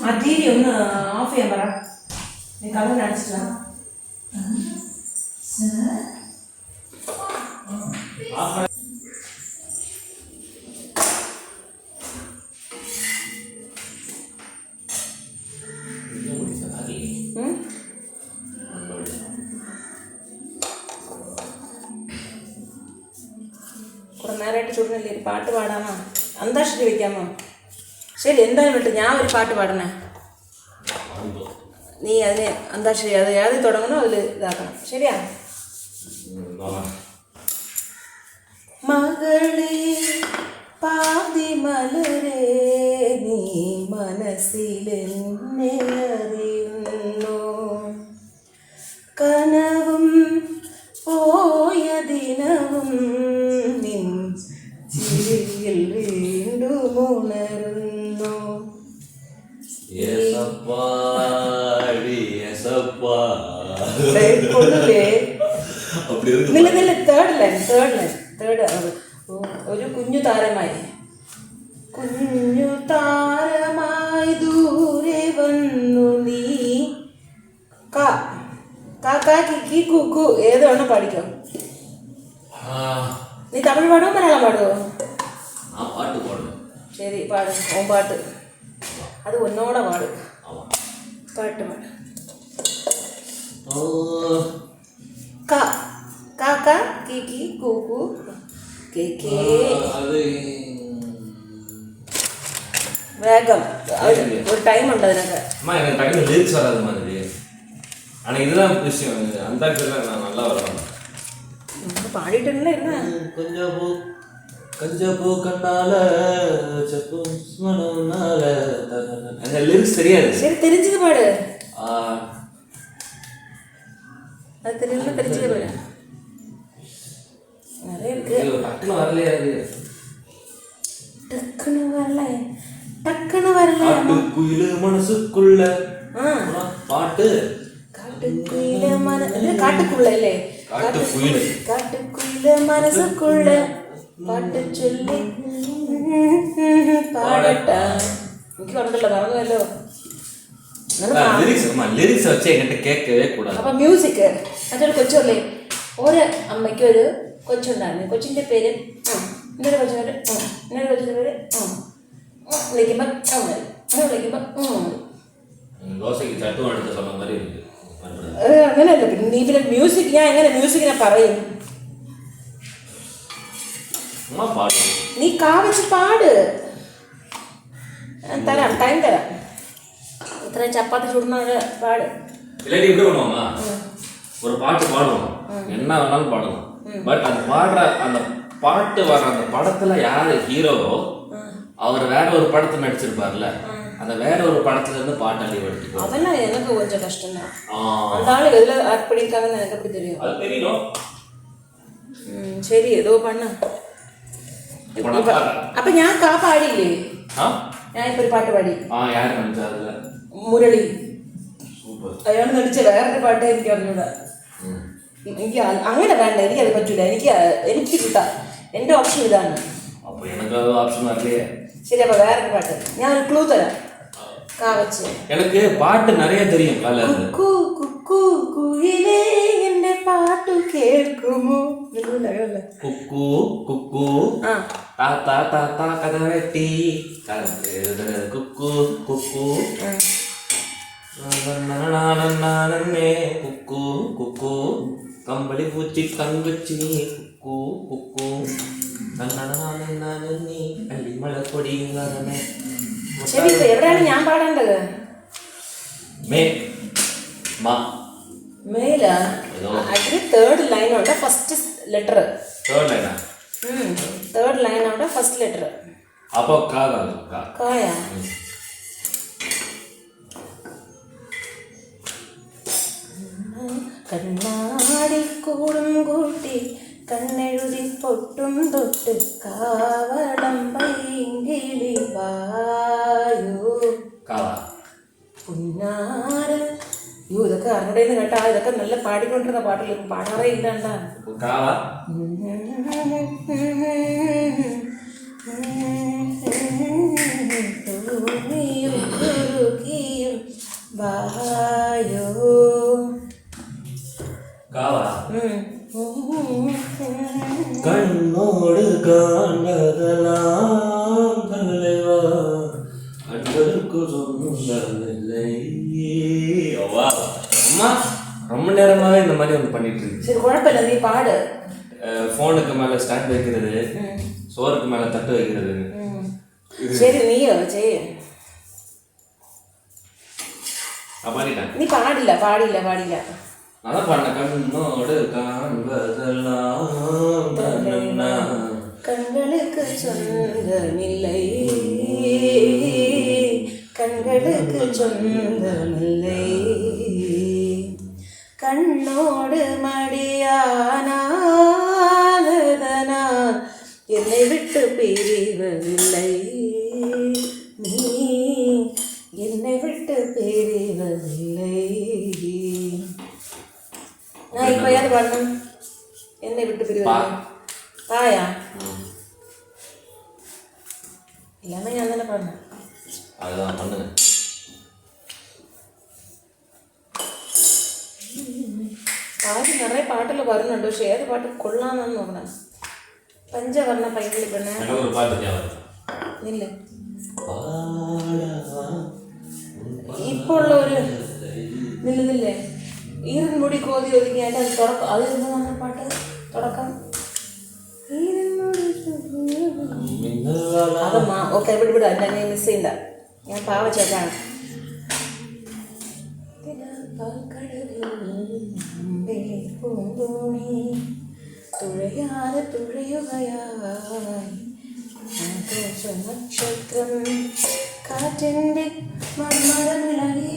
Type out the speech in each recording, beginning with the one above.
ആ T V ഒന്ന് of ചെയ്യാൻ പറ. നീ കഥ അടിച്ചിട്ടാ കുറെ നേരമായിട്ട് ചൂടിനല്ലേ ഒരു പാട്ട് പാടാമോ? അന്താക്ഷരി വയ്ക്കാമോ? ശരി, എന്തായാലും വിട്ടു, ഞാൻ ഒരു പാട്ട് പാടണേ. നീ അതിന് അന്താക്ഷരി അത് ഏത് തുടങ്ങണോ അതിൽ ഇതാക്കണം. ശരിയാ? മകളെ പാതി മലരേ നീ മനസ്സിലെന്നെ അറിയുന്നു, കനവും പോയ ദിനവും നിൻ ചിരിയിൽ വീണ്ടും ഉണരുന്നു. ഒരു കുഞ്ഞു താരമായി, കുഞ്ഞു താരമായി ദൂരെ വന്നു നീ. കാക്കി കുക്കു ഏതാണ് പാടിക്കോ? നീ തമിഴ് പാടുമോ മലയാളം പാടുമോ? ശരി, പാടും. ഓൻ പാട്ട് അത് ഒന്നോടെ പാടും. പാട്ട് പാടും. കാക്ക കീക്കി കൂക്കു കേക്കേ. വേഗം, ഒരു ടൈം ഉണ്ട് അതിനൊക്കെ. பாடிட்டு தெரியாது. சரி, தெரிஞ்சது பாடு. அது தெரியல, தெரிஞ்சது பாடு. நிறைய இருக்கு. டக்குனு வரல. காட்டுக்குயில மனசுக்குள்ள பாட்டு. காட்டுக்குள்ள இல்லே, காட்டுக்குள்ள மனசுக்குள்ள பாட்டு சொல்லி பாடட்டா. എനിക്ക് കണ്ടല്ലോ, മറന്നുവല്ലോ. അപ്പൊ മ്യൂസിക് മറ്റൊരു കൊച്ചല്ലേ, ഒരു അമ്മയ്ക്ക് ഒരു കൊച്ചുണ്ടായിരുന്നു. കൊച്ചിന്റെ പേര് ഇന്നൊരു കൊച്ചിന്റെ പേര് ഇന്നൊരു കൊച്ചിന്റെ പേര് വിളിക്കുമ്പോ വിളിക്കുമ്പോ അങ്ങനെയല്ല. പിന്നെ നീ പിന്നെ മ്യൂസിക്, ഞാൻ എങ്ങനെ മ്യൂസിക്കിനെ പറയും? നീ കാവച്ച് പാട്. തരാം, ടൈം തരാം. ഇത്രയും ചപ്പാത്തി ചുടുന്ന പാട്. ஒரு பாட்டு பாடுவோம், என்ன வேணாலும் பாடலாம். பட் அந்த பாடுற அந்த பாட்டு வர அந்த படத்துல யாரு ஹீரோவோ அவர் வேற ஒரு படத்துல நடிச்சிருப்பார்ல, அந்த வேற ஒரு படத்துல இருந்து பாட்டு அள்ளி எடுத்து. அதெல்லாம் எனக்கு கொஞ்சம் கஷ்டம் தான். அந்த ஆளு எதுல ஆட் பண்ணிருக்காங்கன்னு எனக்கு எப்படி தெரியும்? அது தெரியணும். சரி, ஏதோ பண்ண. அப்ப ഞാൻ കാ പാടിയില്ലേ? ഞാൻ ഇപ്പൊ ഒരു പാട്ട് പാടി. யாரு நடிச்சாருல? മുരളി. സൂപ്പർ. അയാൾ നടിച്ച വേറൊരു പാട്ട് എനിക്ക് അറിഞ്ഞൂടാ. എനിക്ക് അങ്ങനെ വേണ്ട, എനിക്കത് പറ്റൂല. എനിക്ക് കിട്ടാം. എന്റെ ഓപ്ഷൻ ഇതാണ്. അപ്പൊ എനിക്ക് ഓപ്ഷൻ അറിയേ. ശരി, അപ്പൊ വേറൊരു പാട്ട് ഞാൻ ഒരു ക്ലൂ തരാം. കാവച്ച് எனக்கு பாட்டு நிறைய தெரியும். കുക്കു കുക്കു കുയിലേ എന്റെ പാട്ട് കേൾക്കുമോ? കുക്കു കുക്കു താത്താ താത്താ കഥ വെട്ടി കുക്കു കുക്കു കുക്കു കുക്കു കമ്പളി പൂച്ചി തങ്കുച്ചി കുക്കു കുക്കു അല്ലിമള കൊടി. ശരി, ഇപ്പൊ എവിടെയാണ് ഞാൻ പാടേണ്ടത്? മേല അതിന് തേർഡ് ലൈനോടെ ഫസ്റ്റ് ലെറ്റർ. തേർഡ് ലൈനോടെ ഫസ്റ്റ് ലെറ്റർ. അപ്പൊ കായ. കണ്ണാടി കൂടും കൂട്ടി കണ്ണെഴുതി പൊട്ടും തൊട്ട് കാവടം പൈങ്കിളി വായോ പുന്നാര. ഇതൊക്കെ അറിഞ്ഞൂടെന്ന് കേട്ടാ. ഇതൊക്കെ നല്ല പാടിക്കൊണ്ടിരുന്ന പാട്ടിൽ പാടാറേ ഇല്ലാണ്ടാ. വായോ காவா ம். கண்ணோடு காண்பதெல்லாம் தலைவா கண்களுக்கு சொந்தமில்லை. அவ்வா அம்மா ரொம்ப நேரமாவே இந்த மாதிரி ஒன்று பண்ணிட்டு இருக்கு. சரி குழப்பம் இல்லை, நீ பாடு. ஃபோனுக்கு மேலே ஸ்டாண்ட் வைக்கிறது, சோறுக்கு மேலே தட்டு வைக்கிறது. ம். சரி நீ சரி பண்ணிட்டேன். நீ பாடில பாடில பாடில அதான் பண்ண கண்ணோடு காண்பதெல்லாம் தன்னா. கண்களுக்கு சொந்தமில்லை, கண்களுக்கு சொந்தமில்லை, கண்ணோடு மடியானாதனால் என்னை விட்டு பிரிவதில்லை, நீ என்னை விட்டு பிரிவதில்லை. நான் இப்போ யார் பாடணும்? என்னை விட்டு பிரிவதில்லை. பாயா எல்லாமே நான் தானே பாடினேன். அதுதான் பண்ணுங்க. பாட்டு நிறைய பாட்டில் வரணுண்டு. പക്ഷേ ഏത് പാട്ട് കൊള്ളാമെന്ന് നോക്കണം. പഞ്ചവർണ്ണ പൈങ്കിളി പെണ്ണ് எனக்கு ஒரு பாட்டு ஞாபகம். ഇല്ല ഇപ്പോൾ ഉള്ള ഒരു നില്ലുന്നില്ലേ ഈരൻ മുടി കോതി ഒതുങ്ങിയായിട്ട് അത് തുടക്കം അത് എന്താണ് പാട്ട് തുടക്കം അതമ്മാ ഓക്കെ വിടുവിട എന്നെ നീ മിസ് ചെയ്യണ്ട. ഞാൻ പാവ ചേട്ടാണ്. തുഴയാതെ തുഴയുകയായി നക്ഷത്രം കാറ്റിൻ്റെ മന്മരമിളകി.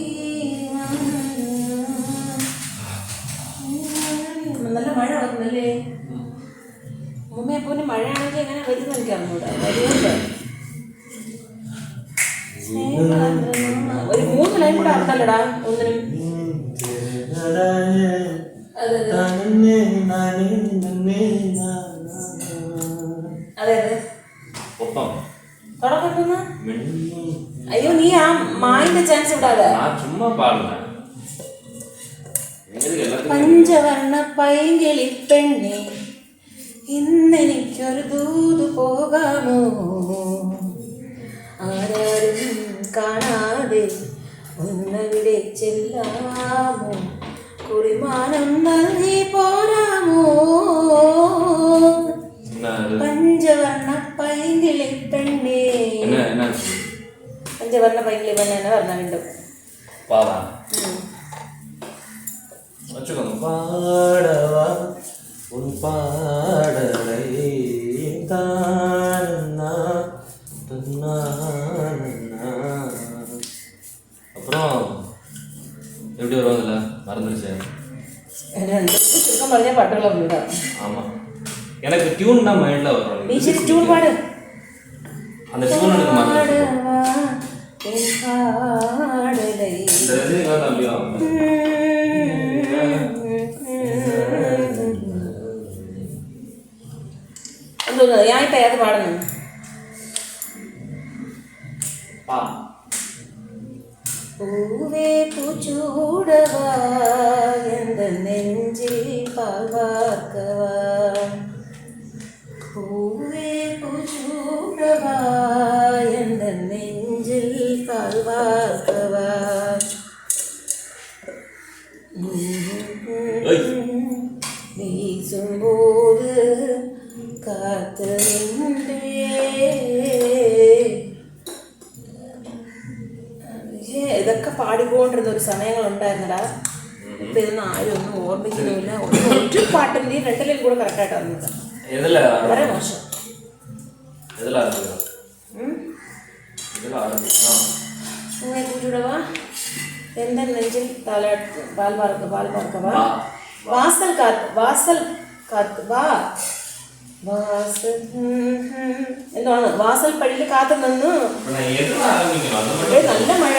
നല്ല മഴ വന്നല്ലേ മുമ്മയെ പോലെ മഴയാണെങ്കിൽ എങ്ങനെ വരുന്നു എനിക്ക് അറിഞ്ഞൂടാ. വരുന്നുണ്ട് ഒരു 3 ലൈൻ കൂടെ അർത്ഥല്ലടാ ഒന്നിനും. അതെ ஒப்பம் തുടക്കം. അയ്യോ നീ ആ മായിന്റെ ചാൻസ് വിടാതെ. நான் சும்மா பாடுறேன். எங்களுக்கு எல்லாத்துக்கும் പഞ്ചവർണ്ണ പൈങ്കിളി പെണ്ണെ ഇന്നെനിക്കൊരു ദൂത് പോകാമോ, ആരാരും കാണാതെ ഒന്നവിടെ ചെല്ലാമോ, കുളിമാനം നൽകി പോരാമോ. പഞ്ചവർണ്ണ പൈങ്കിളി പെണ്ണെ. என்ன என்ன പഞ്ചവർണ്ണ പൈങ്കിളി പെണ്ണെ എന്ന് പറഞ്ഞാൽ വീണ്ടും பாவா வச்சுக்கோங்க. பாடவா உன் பாடலை தானா தன்னா. அப்புறம் எப்படி வருவாங்கல்ல மறந்துருச்சு. ചുരുക്കം പറഞ്ഞ പാട്ടുകളൊന്നും ഇടാം. ஆமாம் எனக்கு டியூன் தான் மைண்டில் வரும். നീ ശരി ട്യൂൺ പാട്. அந்த டியூன் எனக்கு மறந்துருச்சு. പാടലൈ இந்த ரஜினிகாந்த் அப்படியா എന്തോന്ന് ഞാൻ ഇപ്പം ഏത് പാടുന്നു? பா പൂവേ പൂച്ചൂടവാ എന്ന നെഞ്ചിൽ പാൽവാർക്കവാ, പൂവേ പൂച്ചൂടവാ എന്ന നെഞ്ചിൽ പാൽവാർക്കവാ. വീശുമ്പോത് കാത്ത് നിന്നേ ഇതൊക്കെ പാടിക്കൊണ്ടിരുന്ന ഒരു സമയങ്ങളുണ്ടായിരുന്നടാ. ഇപ്പം ഇതൊന്നും ആരും ഒന്നും ഓർമ്മിക്കുന്നില്ല. ഒരു പാട്ടും നീ 2 ലൈൻ കൂടെ കറക്റ്റായിട്ട് വന്നത് எதில் വളരെ മോശം. எதில் ஆரம்பிக்கலாம்? இதில் ஆரம்பிக்கலாம். പൂവേ പൂച്ചൂടവാ എന്റെ നെഞ്ചിൽ പാൽ പാർക്കവാ, വാസൽ കാത്ത് വാ വാസൽ എന്താണ് വാസൽ പള്ളിയിൽ കാത്തു നിന്നു. இப்போ நான் எதில் ஆரம்பிக்கணும்? அது மட்டும் നല്ല മഴ.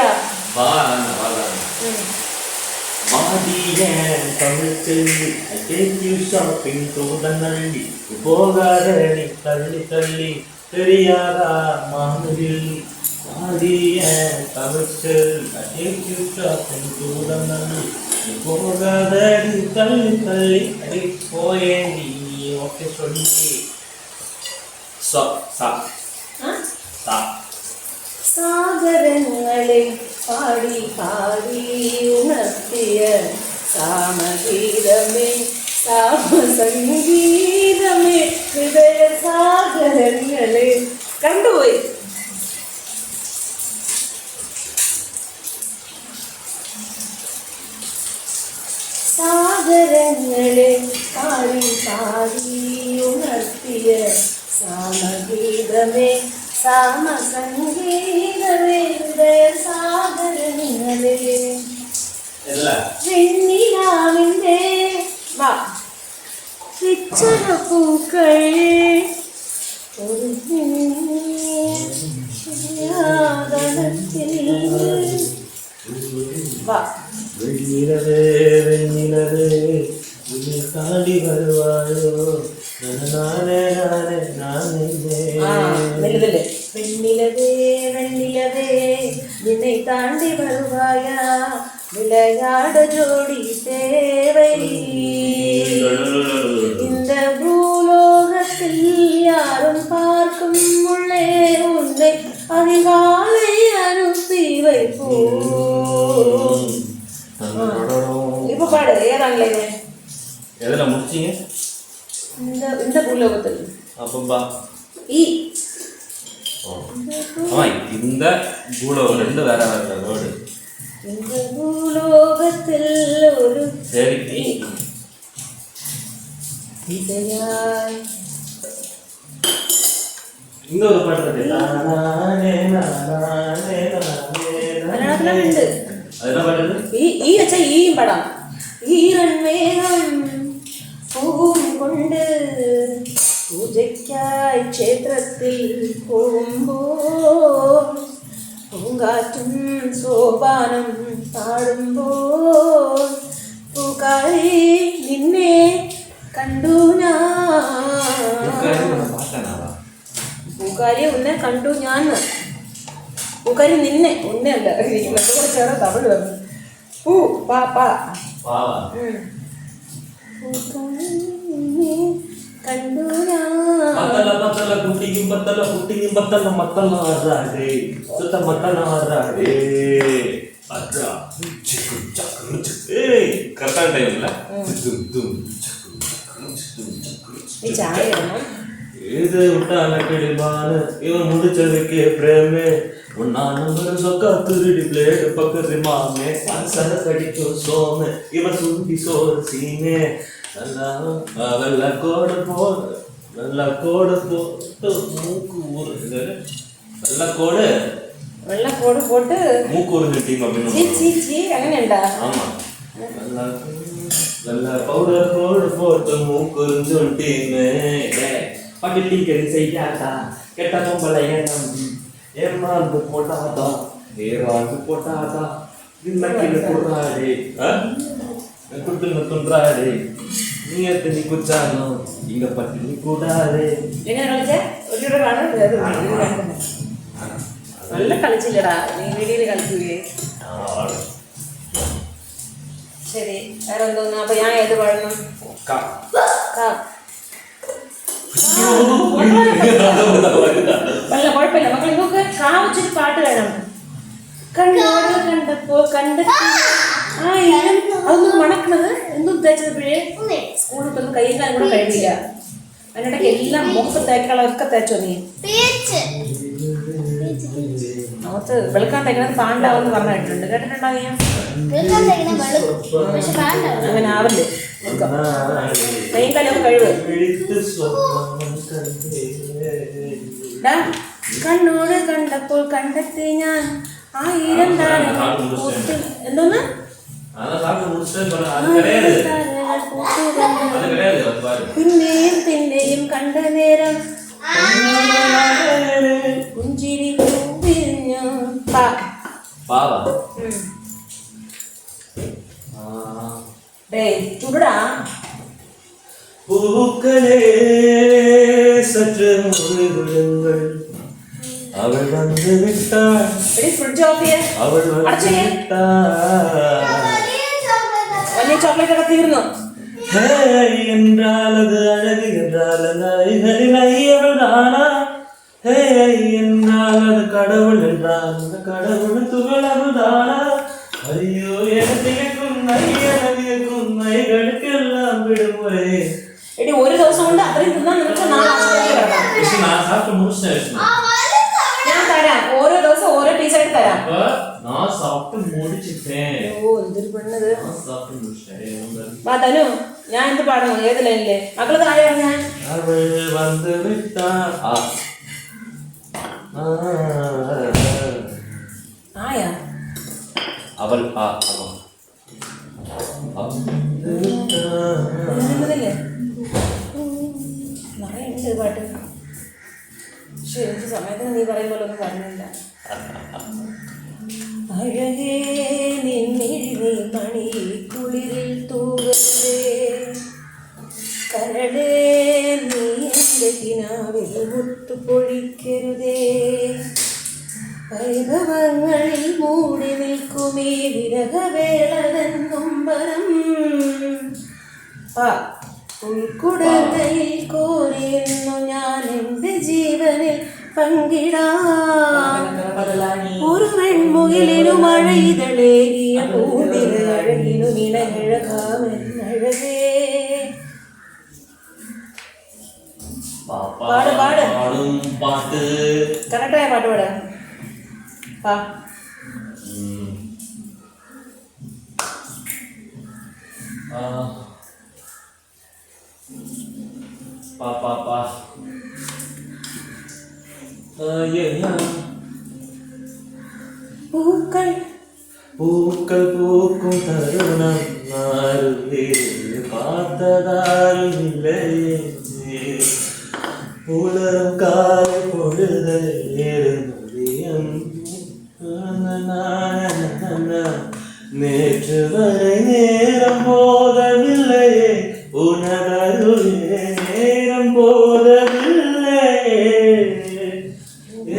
மாதியன் தமிழ் செல்வி I take you shopping to the Nalli போகாத நீ தள்ளி தள்ளி தெரியாதா மானுவில் ஆடிய தமிழ்ச்சல் போகாதடி தள்ளி தள்ளி அடி போயேண்டி ஓகே சொல்லி சா சா சா சாகரங்களை பாடி பாடி உணர்த்திய சாமகீதமே சாம சங்கீதமே ஹிருதய சாகரங்களே கண்டுപോയി സാഗരങ്ങളെ പാടി പാടി ഉണർത്തിയ സാമഗീതമേ സാമസംഗീതമേ ഹൃദയ സാഗരങ്ങളെ വെണ്ണിലാവിൻ്റെ വാ പിച്ചളപ്പൂക്കൾ ഒരു വാ வெண்ணிலவே வெண்ணிலவே உன்னை தாண்டி வருவாயோ நானே நானே நானே வெண்ணிலவே வெண்ணிலவே என்னை தாண்டி வருவாயா விளையாட ஜோடி தேவை இந்த பூலோகத்தில் யாரும் பார்க்கும் உள்ளே உன்னை அதிகாலை அனுப்பி வைப்போம். இப்ப பாடு ஏறாங்களே எதுல முடிச்சீங்க இந்த பூலோகத்தில் அப்பம்பா ஈ இந்த பூலோகம் ரெண்டு வேற வேற ரோடு இந்த பூலோகத்தில் ஒரு சரி இசையாய் இன்னொரு பாட்டு மலையாளத்துல உண்டு அதெல்லாம் பாட்டு ஈ வச்சா ஈயும் படம் ஈரன் மேகம் பூவும் கொண்டு പൂജയ്ക്കായി ക്ഷേത്രത്തിൽ പോകുമ്പോൾ പൂങ്കാറ്റും സോപാനം പാടുമ്പോൾ പൂക്കാരി നിന്നെ കണ്ടു ഞാൻ പൂക്കാരി ഉന്നെ കണ്ടു ഞാൻ പൂക്കാരി നിന്നെ ഉന്നെ അല്ല മറ്റേ കുറച്ചേറെ തമിഴ് വന്നു പൂ പാ പാ കണ്ടു பத்தல குட்டியும் பத்தல குட்டியும் பத்தல மத்தல ஆறாடே சுத்த மத்தல ஆறாடே அட்ரா சிக்கு சக்கு ஏய் கரெக்டா டைம்ல தும் தும் ഈ ചായ ഇടണം இது விட்டால கிடிமான இவன் முடிச்சதுக்கே பிரேமே உன்னா நம்பர் சொக்கா திருடி பிளேட் பக்கத்து மாமே சர கடிச்சோ சோமே இவன் சுண்டி சோறு சீமே வெள்ள கோடு போட்டு மூக்கு ஊரு വെള്ളക്കോട് പോട്ട് மூக்கு ஊருங்க டீம் அப்படின்னு ചീ അങ്ങനെയുണ്ടാ ஆமா வெள்ள பவுடர் போட்டு மூக்கு உறிஞ்சும் டீமே பக்கத்தி கறி செய்யாதா கெட்ட பொம்பளை ஏமாந்து போட்டாதா ஏறாந்து போட்டாதா இன்னைக்கு போடுறாடே குட்டுன்னு துன்றாடே நீ எத்தனை குச்சாலும் இங்க பட்டினி கூடாதே എങ്ങനെ കളിച്ചേ ഒരു രൂപ കാണാൻ നല്ല കളിച്ചില്ലടാ നീ വീഡിയോയിൽ കളിക്കൂലേ ശരി വേറെ എന്തോന്നു അപ്പൊ ഞാൻ ഏത് പാടണം അല്ല കുഴപ്പമില്ല മക്കൾ നോക്ക് കാ വെച്ചൊരു പാട്ട് വേണം കണ്ണോട് കണ്ടപ്പോ കണ്ടെത്തി ആ അതൊന്നും മണക്കണത് എന്തും തേച്ചപ്പോഴേ സ്കൂളിൽ ഇപ്പം കൈയും കാലം കൂടെ കഴിയില്ല അതിനിടയ്ക്ക് എല്ലാം മുഖത്ത് തേക്കളൊക്കെ തേച്ചോ നീ മുഖത്ത് വെളുക്കാൻ തേക്കണത് പാണ്ടാവെന്ന് പറഞ്ഞിട്ടുണ്ട് കേട്ടിട്ടുണ്ടോ നീ അങ്ങനെ ആവല്ലേ കൈയും കാലൊക്കെ കഴിവ് കണ്ണോട് കണ്ടപ്പോൾ കണ്ടെത്തി ഞാൻ 1000 എന്തോന്ന് പിന്നെയും പിന്നെയും കണ്ട നേരം പുഞ്ചിരി പൂവിരിഞ്ഞു ചുടാ பூக்களே சற்று விடுங்கள் അവൾ വന്ന് വിട്ടാൾ എടി ഫ്രിഡ്ജ് ഓഫ് ചെയ്യേ. അവൾ വന്ന് അടച്ചേ. വിട്ടാൾ വലിയ ചോക്ലേറ്റ് ഒക്കെ തീർന്നു. ഹേ என்றால் அது அழகு என்றால் நாய்களின் ஐயவள் தானா ஹே என்றால் அது கடவுள் என்றால் அந்த கடவுள் துகளவு தானா ஐயோ எனக்கும் நைகளுக்கெல்லாம் விடுமுறை എടി ഒരു ദിവസം കൊണ്ട് അത്രയും തിന്നാൻ നിനക്ക് 4 ആശുപത്രിയിൽ കിടക്കാം. நான் சாப்பிட்டு முடிச்சிட்டேன் ഞാൻ തരാം. ഓരോ ദിവസം ഓരോ പീസായിട്ട് തരാം. நான் சாப்பிட்டு முடிச்சிட்டேன் ഓ എന്തൊരു പെണ്ണത്. நான் சாப்பிட்டு முடிச்சிட்டேன் വാ തനു, ഞാൻ എന്ത് പാടുന്നു? ഏത് ലൈനിലെ മക്കള് താഴെ പറഞ്ഞ அவள் வந்து விட்டாள் ആയാ அவள் എന്നതല്ലേ നിറയുണ്ട് പാട്ട്. പക്ഷെ എനിക്ക് സമയത്തിന് നീ പറയും പോലെ ഒന്നും പറഞ്ഞില്ല. അഴകേ നിന്നിഴി മണി കുളിരിൽ തൂകല്ലേ കരളേ നീ എൻ്റെ കിനാവിൽ മുത്തു പൊഴിക്കരുതേ വൈഭവങ്ങളിൽ മൂടി നിൽക്കുമീ വിരഹവേളതൻ നൊമ്പരം ഉൾക്കുടങ്ങയിൽ കോരിയുന്നു ഞാൻ എൻ്റെ ജീവനിൽ പങ്കിടാം ഒരു വെൺമുകിലിനു മഴയിതളേകിയ പൂവിര അഴകിനു ഇണഴകാമെന്നഴകേ. പാട് പാട് പാട്ട് കറക്റ്റായ പാട്ട് പാടാ. പാ പൂക്കൾ പൂക്കൾ പൂക്കും തരുണം ആരുതേ பார்த்ததாருமில்லையே புலரும் காலை பொழுது மதியம் நேற்று வரை நேரம் போதவில்லையே உனதருளே நேரம் போதவில்லையே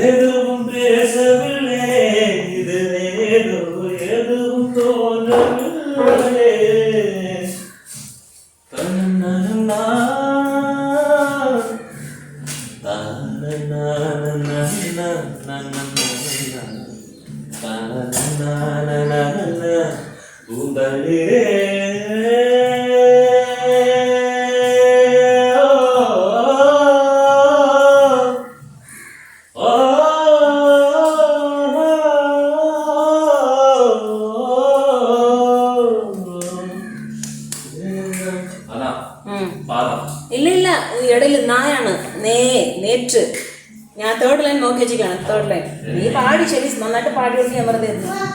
எதுவும் பேசவில்லை இது ஏதோ எதுவும் தோன்றவில்லை தன்னன்னா ഇല്ല ഇല്ല ഇടയിൽ നായാണ് നേറ്റ്. ഞാൻ തേർഡ് ലൈൻ നോക്കി വെച്ചിരിക്കുകയാണ്. തേർഡ് ലൈൻ നീ പാടി ശരി നന്നായിട്ട് പാടി കൊടുത്ത് ഞാൻ വെറുതെ എന്തോന്ന്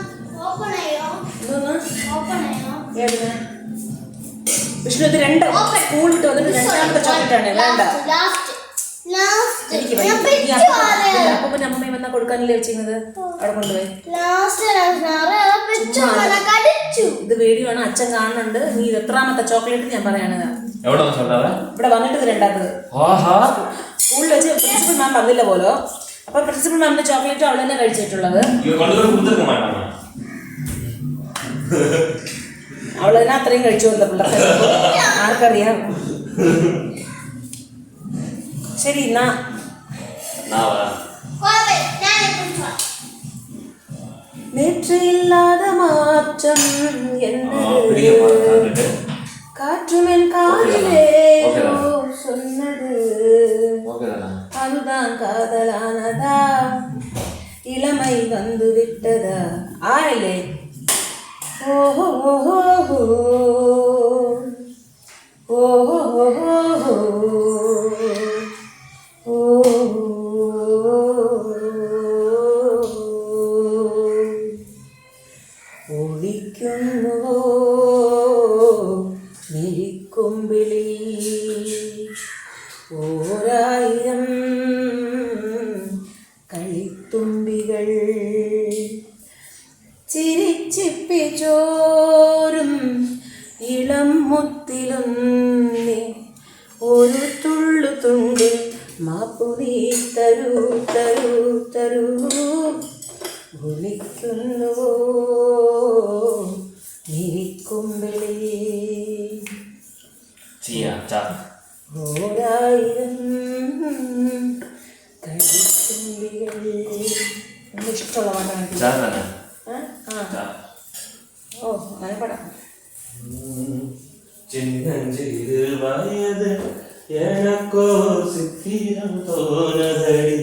വിഷ്ണു ഇത് 2 സ്കൂൾ വിട്ട് വന്നിട്ട് 2ാമത്തെ ചോക്ലേറ്റ് ആണ്. വേണ്ട എനിക്ക് അപ്പൂപ്പൻ്റെ അമ്മയും വന്നാൽ കൊടുക്കാനല്ലേ വെച്ചിരുന്നത്. അവിടെ കൊണ്ടുപോയി ഇത് വീഡിയോ ആണ്, അച്ഛൻ കാണുന്നുണ്ട്. നീ ഇത് എത്രാമത്തെ ചോക്ലേറ്റ് ഞാൻ പറയണത്. ഇവിടെ വന്നിട്ട് ഇത് 2ാമത് സ്കൂളിൽ വെച്ച് പ്രിൻസിപ്പൽ മാം വന്നില്ല പോലോ. അപ്പൊ പ്രിൻസിപ്പൽ മാമിന്റെ ചോക്ലേറ്റ് അവൾ തന്നെ കഴിച്ചിട്ടുള്ളത്. അവൾ തന്നെ അത്രയും കഴിച്ചു വന്ന പിള്ളേർക്ക് ആർക്കറിയാം. ശരി എന്നാ நேற்றில்லாத மாற்றம் என்னது காற்றுமென் காதிலே சொன்னது அதுதான் காதலானதா இளமை வந்து விட்டதா ஆயிலே ஓஹோ ஓஹோ ஓஹோ ഒളിക്കുന്നുവോ മിഴിക്കുമ്പിളി ഓരായിരം കളിത്തുമ്പികൾ ചിരിച്ചിപ്പിച്ചോരും ഇളം മുത്തിലൊന്നി ഒരു തുള്ളു തുണ്ടിൽ മാപ്പു നീ തരൂ തരൂ തരൂ തരൂ വിളിക്കുന്നുവോ നീക്കുമ്പിളി ഓരായിരം കളിത്തുമ്പികൾ. നമുക്ക് ഇഷ്ടമുള്ള പാട്ടാണ്. ഓ അങ്ങനെ പാടാം. சின்னஞ்சிறு வயது எனக்கோ சித்திரம் தோணதடி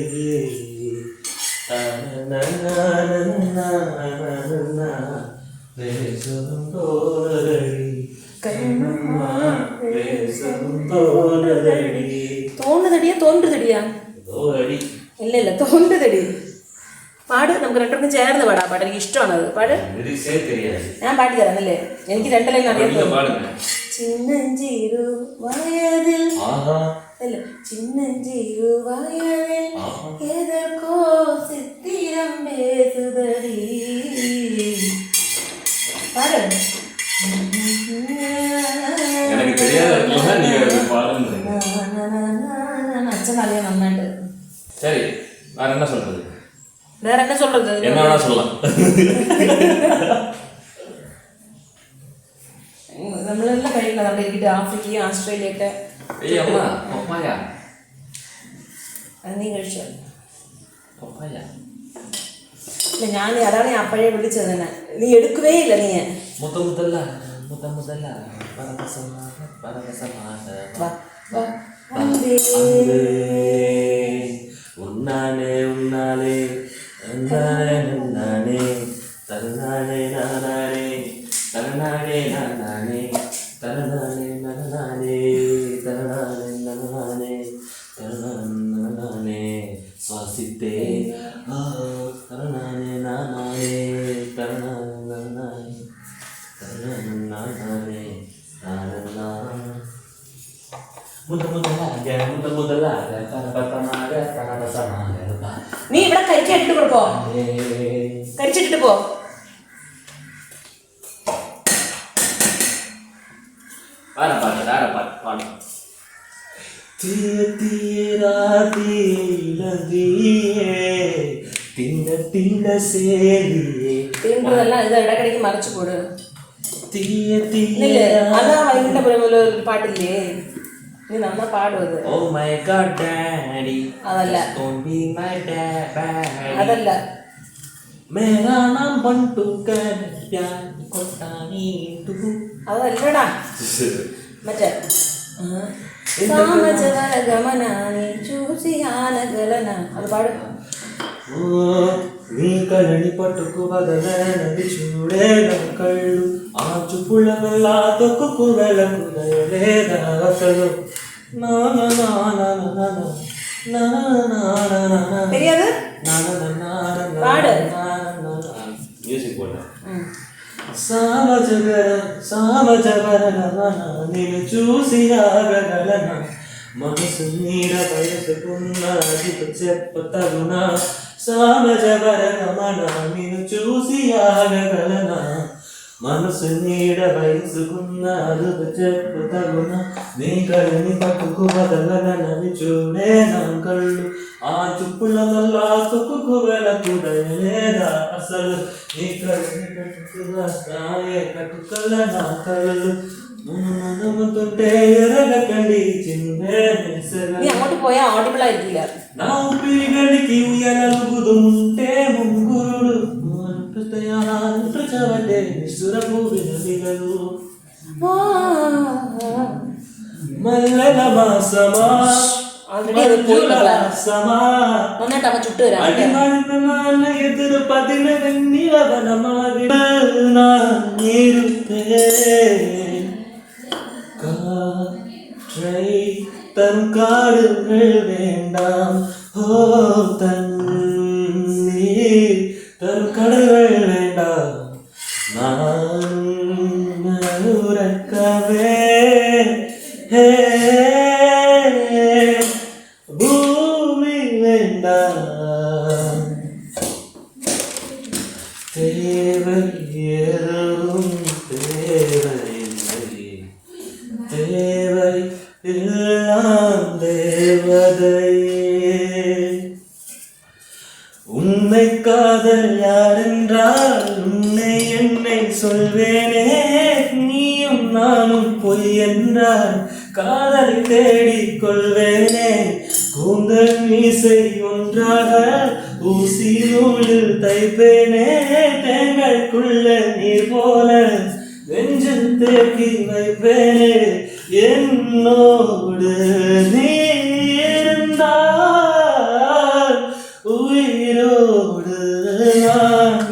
பேசும் தோணதடி கண்ணம்மா பேசும் தோணதடி. தோணுதடியா தோன்றுதடியா? தோணடி. ഇല്ല ഇല്ല തോണ്ടുതടി. പാട്, നമുക്ക് രണ്ടുപേർക്കും ചേർന്ന് പാടാം. പാട്ട് എനിക്ക് ഇഷ്ടമാണ്. അത് പാട്. ഞാൻ പാടി തരാം അല്ലേ? എനിക്ക് രണ്ടല്ലേ അറിയാം. ചിന്നഞ്ചിരു വയതിൽ അല്ല ചിന്നഞ്ചിരു വയതിൽ ഏതോ സിത്തിരം പേസുതടി. പാട്. അച്ഛൻ അറിയാം നന്നായിട്ട്. சரி, வேற என்ன சொல்றது? வேற என்ன சொல்றது? என்ன வேணா சொல்லலாம். നമ്മളെല്ലാം കഴിക്കണം. നമ്മുടെ ഇരിക്കട്ടെ ആഫ്രിക്കയും ആസ്ട്രേലിയൊക്കെ. നീ കഴിച്ചോ? ഇല്ല, ഞാൻ അതാണ് ഞാൻ അപ്പോഴേ വിളിച്ചത് തന്നെ. നീ എടുക്കുകയേ ഇല്ല. നീ உன்னானே உன்னாலே நானே தரநானே நானே தரநானே நானே தரநானே நானே தரநானே நானே தரநானே நானே சுவாசித்தே தரநானே நானே தரநானே நானே தரநானே நானே நானே നീ ഇവിടെ കരിച്ചിട്ടിട്ട് കൊടുക്കോ? കരിച്ചിട്ടിട്ട് പോ. തിന്നതെല്ലാം ഇത് ഇടക്കിടയ്ക്ക് മറിച്ചു പോട്. അതാ വൈകിട്ട് പറയുമ്പോൾ ഒരു പാട്ടില്ലേ? നീ നന്നാ പാടും അത്. അതല്ല അതല്ല അതല്ലടാ മറ്റേ അത് പാടും. నీ కళని పట్టుకు వదలనది చూడే నా కళ్ళు ఆ చూపులలా తొక్కుకు వెళ్ళకు దయలేదా అసలు మ్యూజిక్ కూడా నేను చూసి ఆగగలన మనసు నీడ వయసుకున్నది చెప్పతగునా సామజవర గమన నిన్ను చూసి ఆగగలన మనసు నీడ వయసుకున్న అదుపు చెప్పుతగున నీ కళ్ళని పట్టుకు వదలనని చూడే నా కళ్ళు ఆ చుప్పులల్లా తొక్కుకు వెలకు దయలేదా అసలు నీ కళ్ళని పట్టుకుగా సాయే కట్టుకల నా కళ్ళు നനമുతుంటే ఎరగకండి చిందే നീ അങ്ങോട്ട് പോയാൽ ഓഡിബിൾ ആയിരിക്കില്ല. నా ఊపిరిగడికి ఉయ్యలలుగుతుంటే ముంగురుడు ప్రచవటే నిసురపు వినదిగలు మల్లెల మాసమా നന്നായിട്ട് അവ ചുട്ടു വരാം. ఎదురు పదిన వెన్నీలవనమాది నీరుతే காற்றை தன் காடுகள் வேண்டாம் ஓ தண்ணீர் தன் கடல்கள் வேண்டாம் நான் உறக்கவே பூமி வேண்டாம் தேவை எதுவும் தேவையில்லை தேவை எல்லாம் தேவதையே உன்னை என்னை சொல்வேனே நீயும் நானும் பொய் என்றால் காதலை தேடிக் கொள்வேனே கூந்தல் மீசை ஒன்றாக ஊசி நூலில் தைப்பேனே தேங்காய்க்குள்ள நீர் போல நெஞ்சில் தேக்கி வைப்பேனே என்னோடு நீ இருந்தால் உயிரோடு நான்